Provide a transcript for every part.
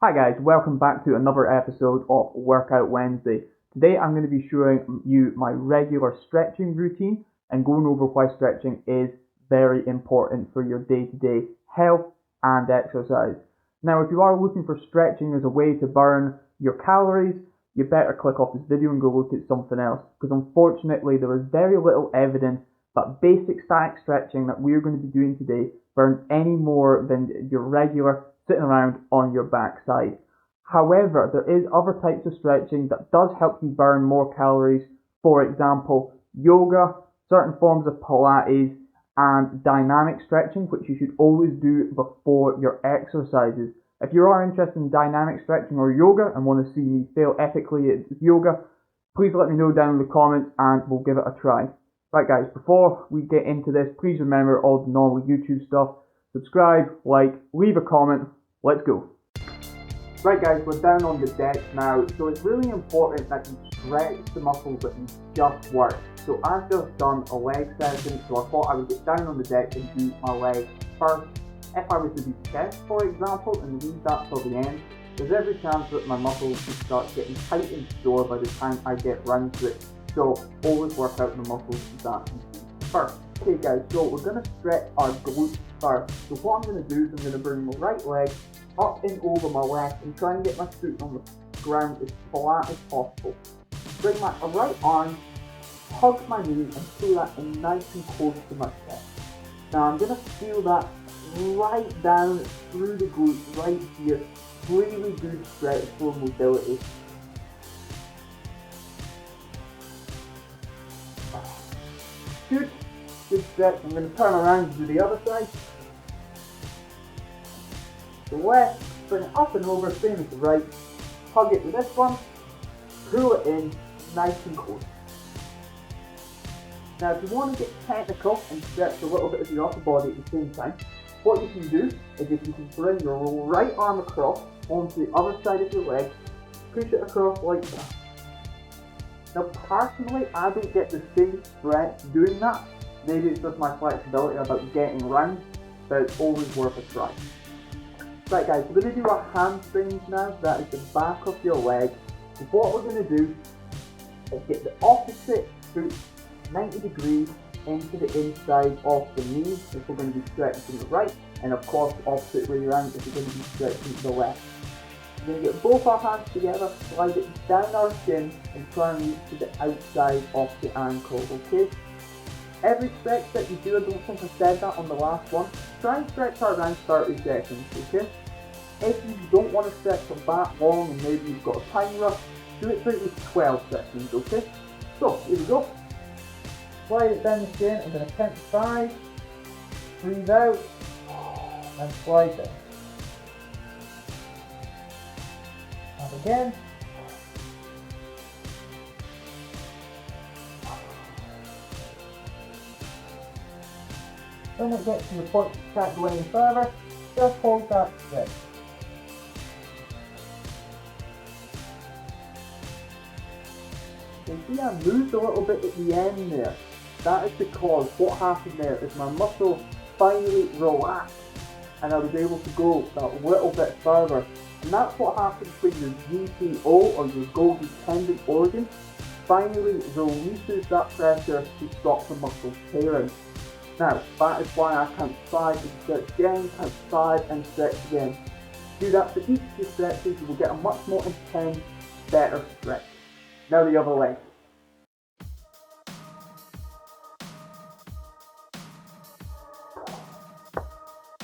Hi guys, welcome back to another episode of Workout Wednesday. Today I'm going to be showing you my regular stretching routine and going over why stretching is very important for your day-to-day health and exercise. Now if you are looking for stretching as a way to burn your calories, you better click off this video and go look at something else, because unfortunately there is very little evidence that basic static stretching that we're going to be doing today burns any more than your regular sitting around on your backside. However, there is other types of stretching that does help you burn more calories. For example, yoga, certain forms of Pilates, and dynamic stretching, which you should always do before your exercises. If you are interested in dynamic stretching or yoga and want to see me fail epically at yoga, please let me know down in the comments and we'll give it a try. Right guys, before we get into this, please remember all the normal YouTube stuff. Subscribe, like, leave a comment, let's go. Right guys, we're down on the deck now, so it's really important that you stretch the muscles that you just worked. So I've just done a leg session, so I thought I would get down on the deck and do my legs first. If I was to do chest, for example, and leave that till the end, there's every chance that my muscles will start getting tight and sore by the time I get round to it. So always work out the muscles that you do first. Okay guys, so we're going to stretch our glutes first. So what I'm going to do is I'm going to bring my right leg up and over my left and try and get my foot on the ground as flat as possible. Bring my right arm, hug my knee and pull that in nice and close to my chest. Now I'm going to feel that right down through the glutes right here. Really good stretch for mobility. Good stretch. I'm going to turn around and do the other side. The left, bring it up and over, same as the right. Hug it with this one, pull it in, nice and close. Now if you want to get technical and stretch a little bit of your upper body at the same time, what you can do is if you can bring your right arm across onto the other side of your leg, push it across like that. Now personally, I don't get the same stretch doing that. Maybe it's just my flexibility about getting round, but it's always worth a try. Right guys, we're going to do our hamstrings now. That is the back of your leg. So what we're going to do is get the opposite foot 90 degrees into the inside of the knee if we're going to be stretching to the right, and of course the opposite way around if we're going to be stretching to the left. We're going to get both our hands together, slide it down our shin and try and reach to the outside of the ankle, okay? Every stretch that you do, I don't think I said that on the last one, try and stretch for around 30 seconds, okay? If you don't want to stretch for that long and maybe you've got a time rush, do it for at least 12 seconds, okay? So, here we go. Slide it down the shin, I'm going to count 5, breathe out, and slide down. And again. When it gets to the point you can't go any further, just hold that stretch. You see I moved a little bit at the end there. That is because what happened there is my muscle finally relaxed and I was able to go that little bit further. And that's what happens when your GTO or your Golgi tendon organ finally releases that pressure to stop the muscle tearing. Now, that is why I count 5 and stretch again, count 5 and stretch again. Do that for each of the stretches, you will get a much more intense, better stretch. Now the other leg.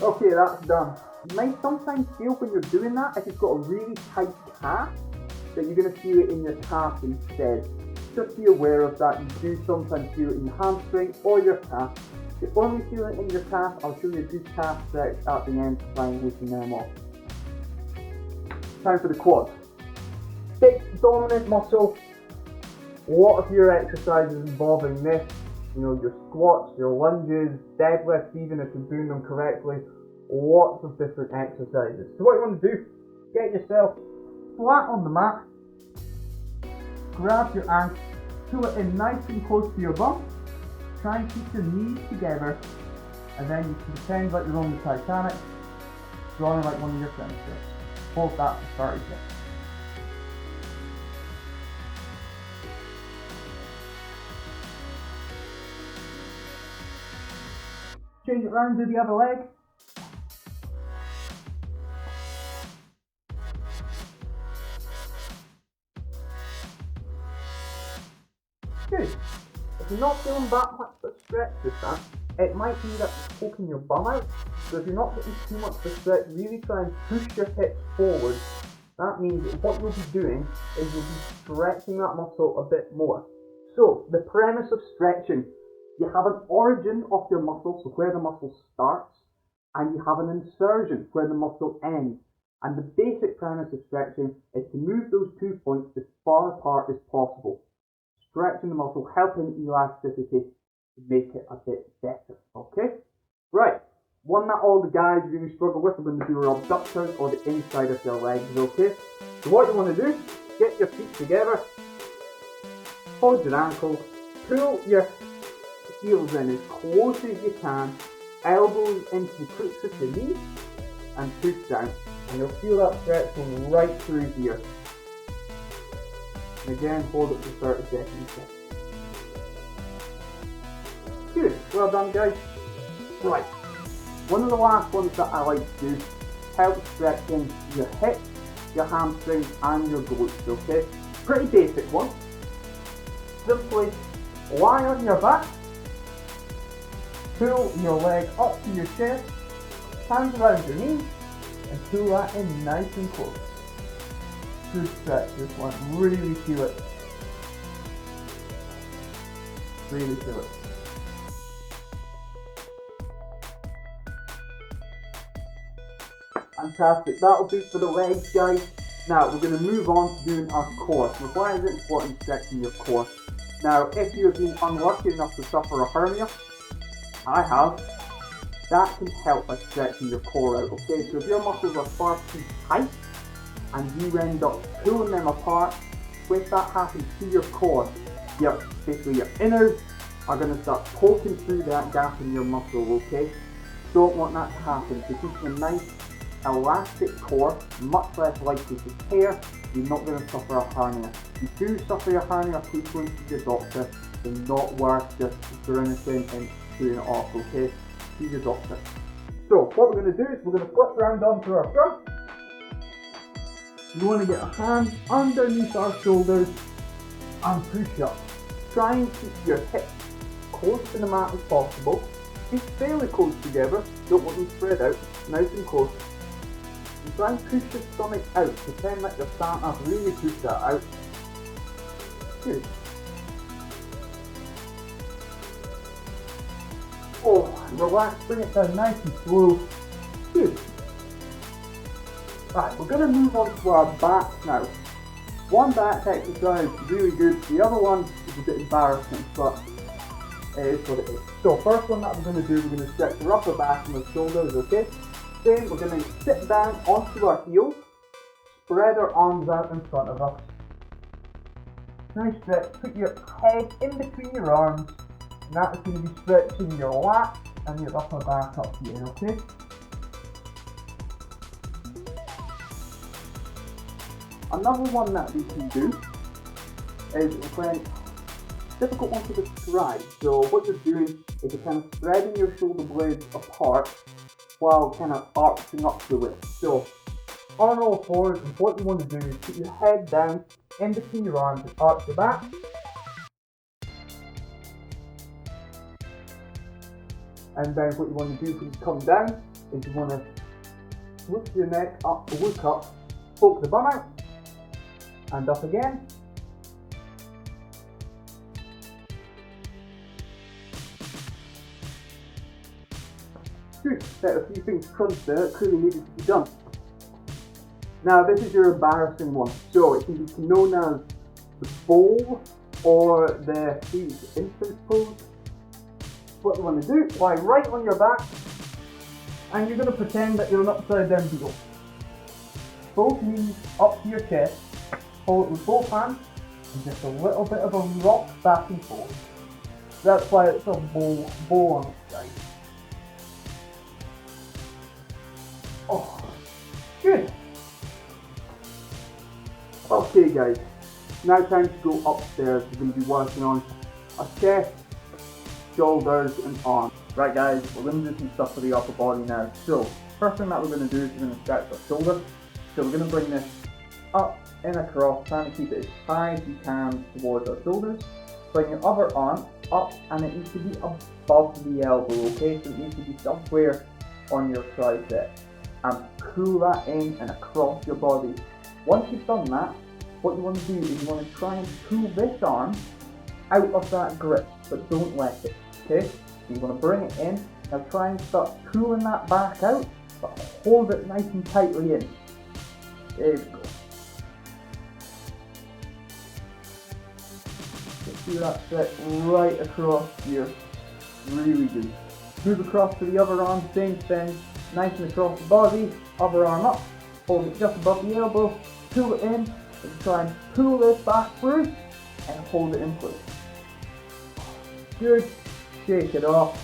Okay, that's done. You might sometimes feel when you're doing that, if you've got a really tight calf, that you're going to feel it in your calf instead. Just be aware of that. You do sometimes feel it in your hamstring or your calf. If you only feel it in your calf, I'll show you a good calf stretch at the end to try and loosen them off. Time for the quads. Big dominant muscle. A lot of your exercises involving this, you know, your squats, your lunges, deadlifts, even if you're doing them correctly, lots of different exercises. So what you want to do, get yourself flat on the mat, grab your ankle, pull it in nice and close to your bum, try and keep your knees together, and then you can pretend like you're on the Titanic, drawing like one of your friends here. hold that for 30 seconds. Change it round to the other leg. Good. If you're not feeling that much of a stretch with that, it might be that you're poking your bum out. So if you're not getting too much of a stretch, really try and push your hips forward. That means that what you'll be doing is you'll be stretching that muscle a bit more. So the premise of stretching, you have an origin of your muscle, so where the muscle starts, and you have an insertion where the muscle ends. And the basic premise of stretching is to move those 2 points as far apart as possible. Stretching the muscle, helping elasticity to make it a bit better, okay? Right, one that all the guys really struggle with when they do their abductors or the inside of their legs, okay? So what you want to do, get your feet together, hold your ankles, pull your heels in as close as you can, elbows into the crooks of your knees, and push down. And you'll feel that stretch going right through here. And again, hold it for 30 seconds. Good, well done guys. Right, one of the last ones that I like to do helps stretching your hips, your hamstrings and your glutes, okay? Pretty basic one. Simply lie on your back, pull your leg up to your chest, hands around your knees, and pull that in nice and close. Good stretch this one, really feel it. Really feel it. Fantastic, that'll be for the legs guys. Now we're going to move on to doing our core. So why is it important stretching your core? Now if you have been unlucky enough to suffer a hernia, I have, that can help by stretching your core out, okay? So if your muscles are far too tight and you end up pulling them apart, when that happens to your core, basically your innards are going to start poking through that gap in your muscle, okay? Don't want that to happen. So keep a nice elastic core, much less likely to tear, you're not going to suffer a hernia. If you do suffer a hernia, please go and see your doctor. It's not worth just grimacing and doing it off, okay? See your doctor. So what we're going to do is we're going to flip around onto our front. You want to get a hand underneath our shoulders and push up. Try and keep your hips close to the mat as possible. Be fairly close together, don't want them spread out, nice and close. And try and push your stomach out, pretend like you're starting up, really push that out. Good. Oh, relax, bring it down nice and slow. Good. Right, we're going to move on to our back now. One back exercise is really good, the other one is a bit embarrassing, but it is what it is. So first one that we're going to do, we're going to stretch the upper back and the shoulders, okay? Then we're going to sit down onto our heels, spread our arms out in front of us. Nice stretch, put your head in between your arms, and that is going to be stretching your lats and your upper back up here, okay? Another one that we can do is when difficult one to describe. So what you're doing is you're kind of spreading your shoulder blades apart while kind of arching up the width. So on all fours, what you want to do is put your head down in between your arms and arch your back. And then what you want to do when you come down is you want to lift your neck up, look up, poke the bum out, and up again. Good, set a few things crunched there that clearly needed to be done. Now this is your embarrassing one. So it can be known as the bowl or the infant pose. What you want to do, lie right on your back and you're going to pretend that you're an upside down beetle. Both knees up to your chest, hold it with both hands and just a little bit of a rock back and forth. That's why it's a bowl on its side. Oh, good. Okay guys, now time to go upstairs. We're going to be working on our chest, shoulders and arms. Right guys, we're going to do some stuff for the upper body now. So, first thing that we're going to do is we're going to stretch our shoulder. So we're going to bring this up and across, trying to keep it as high as you can towards our shoulders. Bring your other arm up and it needs to be above the elbow, okay? So it needs to be somewhere on your tricep. And pull that in and across your body. Once you've done that, what you want to do is you want to try and pull this arm out of that grip, but don't let it, okay? So you want to bring it in, now try and start pulling that back out, but hold it nice and tightly in. There we go. See that stretch right across here, really good. Move across to the other arm, same thing, nice and across the body, other arm up, hold it just above the elbow, pull it in, and try and pull this back through, and hold it in place. Good, shake it off.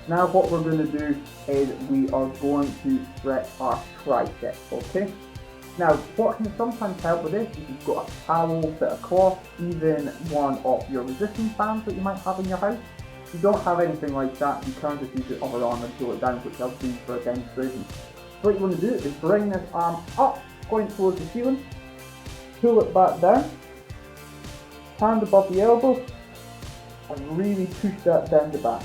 Now what we're going to do is we are going to stretch our triceps, okay? Now, what can sometimes help with this is you've got a towel, bit of cloth, even one of your resistance bands that you might have in your house. If you don't have anything like that, you can just use your other arm and pull it down, which I'll do for a demonstration. So what you want to do is bring this arm up, going towards the ceiling, pull it back down, hand above the elbow, and really push that down the back.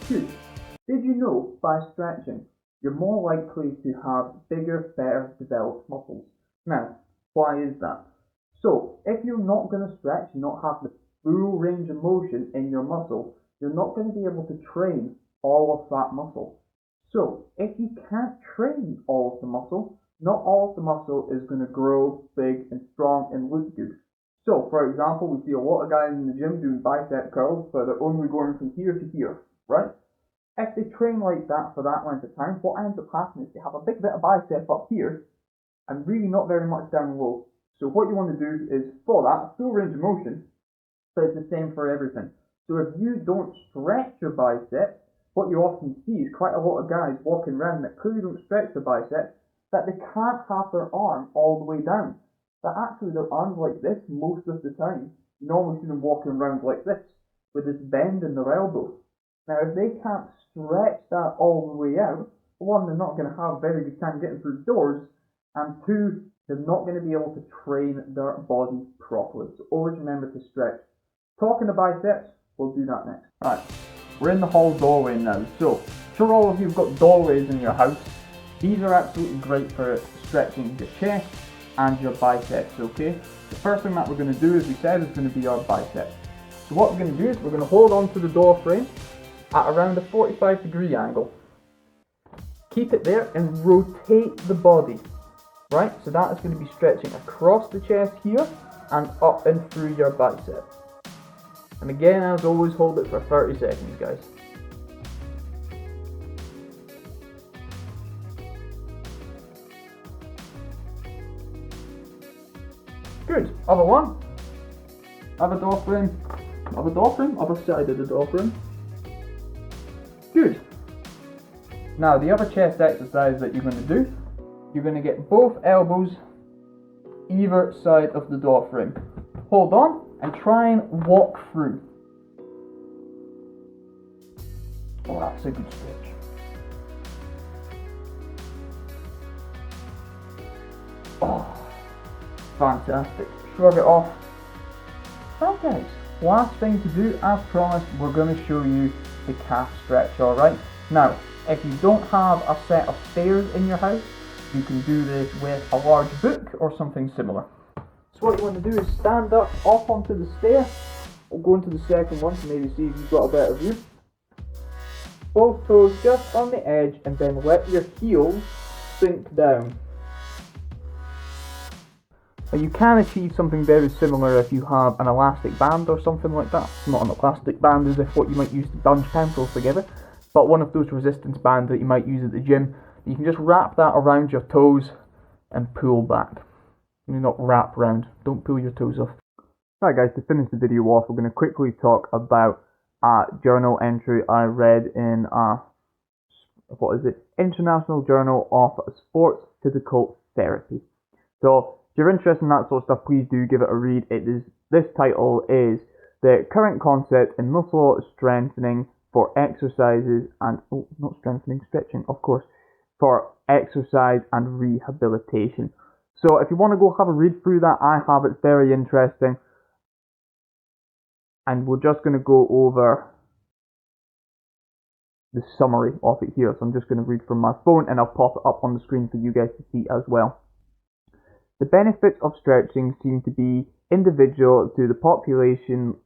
Good. Did you know by stretching you're more likely to have bigger, better developed muscles? Now, why is that? So, if you're not going to stretch, not have the full range of motion in your muscle, you're not going to be able to train all of that muscle. So, if you can't train all of the muscle, not all of the muscle is going to grow big and strong and look good. So, for example, we see a lot of guys in the gym doing bicep curls, but they're only going from here to here, right? If they train like that for that length of time, what ends up happening is they have a big bit of bicep up here and really not very much down low. So what you want to do is, for that, full range of motion, but it's the same for everything. So if you don't stretch your biceps, what you often see is quite a lot of guys walking around that clearly don't stretch their biceps, that they can't have their arm all the way down. That actually their arm's like this most of the time. You normally see them walking around like this, with this bend in their elbow. Now, if they can't stretch that all the way out, one, they're not going to have a very good time getting through doors, and two, they're not going to be able to train their body properly. So always remember to stretch. Talking to biceps, we'll do that next. Alright, we're in the hall doorway now. So, sure all of you have got doorways in your house. These are absolutely great for stretching your chest and your biceps, okay? The first thing that we're going to do, as we said, is going to be our biceps. So what we're going to do is we're going to hold on to the door frame at around a 45-degree angle. Keep it there and rotate the body, right? So that is going to be stretching across the chest here and up and through your bicep. And again, as always, hold it for 30 seconds, guys. Good. Other one. Other door frame. Other door frame. Other side of the door frame. Good. Now the other chest exercise that you're going to do, you're going to get both elbows either side of the door frame. Hold on and try and walk through. Oh, that's a good stretch. Oh, fantastic. Shrug it off. Well guys, last thing to do, as promised, we're going to show you the calf stretch, alright? Now, if you don't have a set of stairs in your house, you can do this with a large book or something similar. So what you want to do is stand up off onto the stair. We'll go into the second one to maybe see if you've got a better view. Both toes just on the edge and then let your heels sink down. Now you can achieve something very similar if you have an elastic band or something like that. Not an elastic band as if what you might use to bunch pencils together, but one of those resistance bands that you might use at the gym. You can just wrap that around your toes and pull back. Not wrap round, don't pull your toes off. Right guys, to finish the video off, we're going to quickly talk about a journal entry I read in International Journal of Sports Physical Therapy. So if you're interested in that sort of stuff, please do give it a read. This title is The Current Concept in Muscle Strengthening for Exercises and stretching, of course, for exercise and rehabilitation. So if you want to go have a read through that, I have. It's very interesting. And we're just going to go over the summary of it here. So I'm just going to read from my phone and I'll pop it up on the screen for you guys to see as well. The benefits of stretching seem to be individual to the population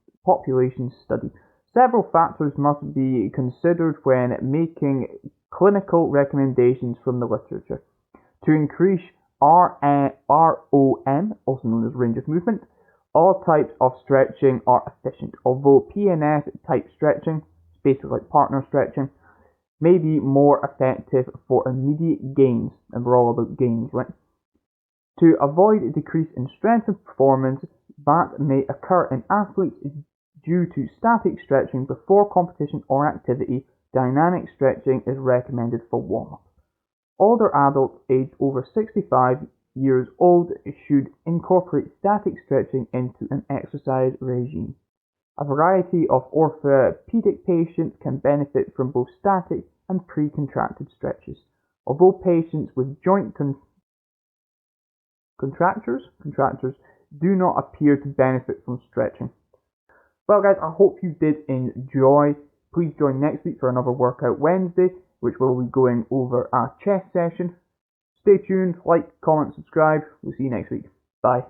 study. Several factors must be considered when making clinical recommendations from the literature. To increase ROM, also known as range of movement, all types of stretching are efficient, although PNF type stretching, basically like partner stretching, may be more effective for immediate gains, and we're all about gains, right? To avoid a decrease in strength and performance that may occur in athletes due to static stretching before competition or activity, dynamic stretching is recommended for warm-up. Older adults aged over 65 years old should incorporate static stretching into an exercise regime. A variety of orthopedic patients can benefit from both static and pre-contracted stretches, although patients with joint contractures do not appear to benefit from stretching. Well guys, I hope you did enjoy. Please join next week for another Workout Wednesday, which will be going over a chest session. Stay tuned, like, comment, subscribe. We'll see you next week. Bye.